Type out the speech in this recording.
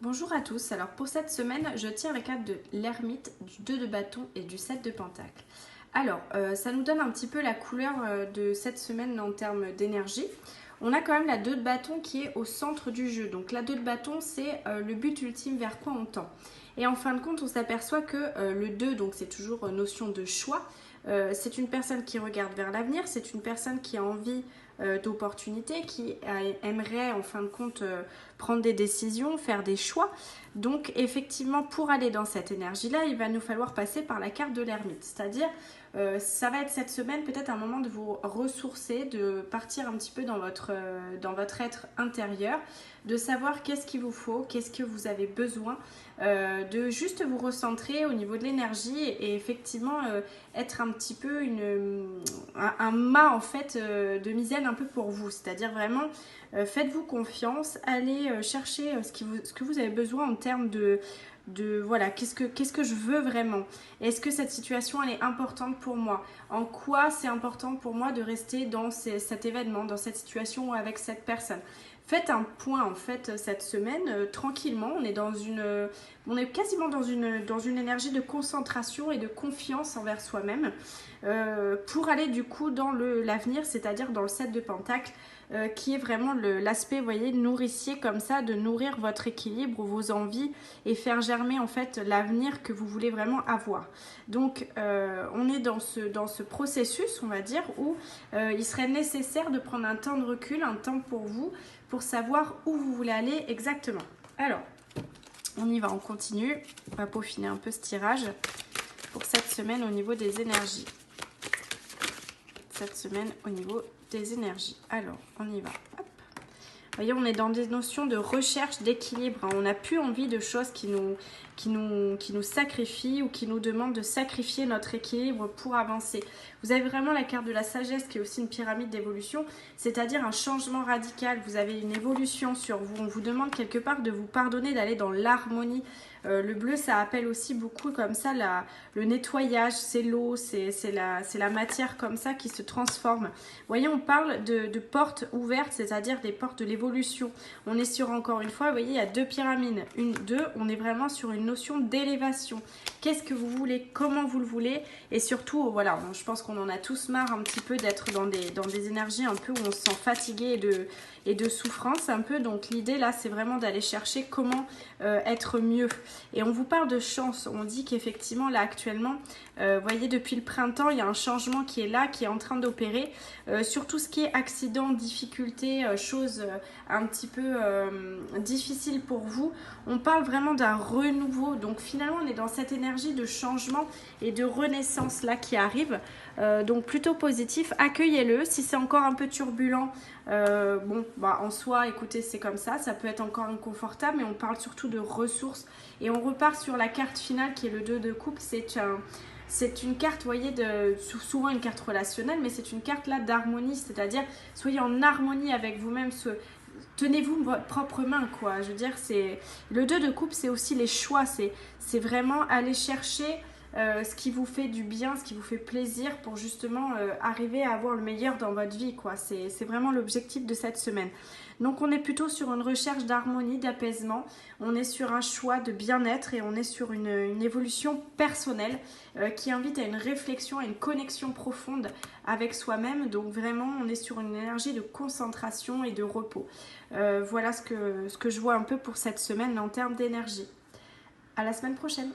Bonjour à tous, alors pour cette semaine, je tire les cartes de l'ermite, du 2 de bâton et du 7 de pentacle. Alors, ça nous donne un petit peu la couleur de cette semaine en termes d'énergie. On a quand même la 2 de bâton qui est au centre du jeu. Donc la 2 de bâton, c'est le but ultime vers quoi on tend. Et en fin de compte, on s'aperçoit que le 2, donc c'est toujours notion de choix. C'est une personne qui regarde vers l'avenir, c'est une personne qui a envie d'opportunités, qui aimerait en fin de compte prendre des décisions, faire des choix. Donc effectivement, pour aller dans cette énergie-là, il va nous falloir passer par la carte de l'ermite. C'est-à-dire, ça va être cette semaine peut-être un moment de vous ressourcer, de partir un petit peu dans votre être intérieur, de savoir qu'est-ce qu'il vous faut, qu'est-ce que vous avez besoin, de juste vous recentrer au niveau de l'énergie et effectivement être un petit peu un mât en fait de misaine un peu pour vous. C'est-à-dire vraiment faites-vous confiance, allez chercher ce que vous avez besoin en termes de voilà, qu'est-ce que je veux vraiment. Est-ce que cette situation elle est importante pour moi? En quoi c'est important pour moi de rester dans cet événement, dans cette situation ou avec cette personne? Faites un point en fait cette semaine tranquillement. On est quasiment dans une énergie de concentration et de confiance envers soi-même pour aller du coup dans l'avenir, c'est-à-dire dans le 7 de pentacle. Qui est vraiment l'aspect, vous voyez, nourricier comme ça, de nourrir votre équilibre, vos envies et faire germer en fait l'avenir que vous voulez vraiment avoir. Donc on est dans ce processus, on va dire, où il serait nécessaire de prendre un temps de recul, un temps pour vous, pour savoir où vous voulez aller exactement. Alors, on y va, on continue. On va peaufiner un peu ce tirage pour cette semaine au niveau des énergies. Cette semaine au niveau des énergies. Alors, on y va. Hop. Vous voyez, on est dans des notions de recherche d'équilibre. Hein. On n'a plus envie de choses qui nous sacrifient ou qui nous demandent de sacrifier notre équilibre pour avancer. Vous avez vraiment la carte de la sagesse qui est aussi une pyramide d'évolution, c'est-à-dire un changement radical. Vous avez une évolution sur vous. On vous demande quelque part de vous pardonner, d'aller dans l'harmonie. Le bleu, ça appelle aussi beaucoup comme ça le nettoyage, c'est l'eau, c'est la matière comme ça qui se transforme. Vous voyez, on parle de portes ouvertes, c'est-à-dire des portes de l'évolution. On est sur, encore une fois, vous voyez, il y a deux pyramides. Une, deux, on est vraiment sur une notion d'élévation. Qu'est-ce que vous voulez, comment vous le voulez, et surtout, voilà, je pense qu'on en a tous marre un petit peu d'être dans des énergies un peu où on se sent fatigué et de souffrance un peu. Donc l'idée là, c'est vraiment d'aller chercher comment être mieux. Et on vous parle de chance. On dit qu'effectivement là actuellement, vous voyez, depuis le printemps, il y a un changement qui est là, qui est en train d'opérer sur tout ce qui est accident, difficulté, choses un petit peu difficiles pour vous. On parle vraiment d'un renouveau. Donc finalement, on est dans cette énergie de changement et de renaissance là qui arrive. Donc plutôt positif. Accueillez-le. Si c'est encore un peu turbulent, bon, bah en soi, écoutez, c'est comme ça peut être encore inconfortable, mais on parle surtout de ressources. Et on repart sur la carte finale qui est le 2 de coupe. C'est une carte, vous voyez, souvent une carte relationnelle, mais c'est une carte là d'harmonie, c'est-à-dire soyez en harmonie avec vous-même, tenez-vous votre propre main, quoi. Je veux dire, le 2 de coupe, c'est aussi les choix, c'est vraiment aller chercher ce qui vous fait du bien, ce qui vous fait plaisir pour justement arriver à avoir le meilleur dans votre vie, quoi. C'est vraiment l'objectif de cette semaine. Donc on est plutôt sur une recherche d'harmonie, d'apaisement, on est sur un choix de bien-être et on est sur une évolution personnelle qui invite à une réflexion, à une connexion profonde avec soi-même. Donc vraiment on est sur une énergie de concentration et de repos. Voilà ce que je vois un peu pour cette semaine en termes d'énergie. À la semaine prochaine.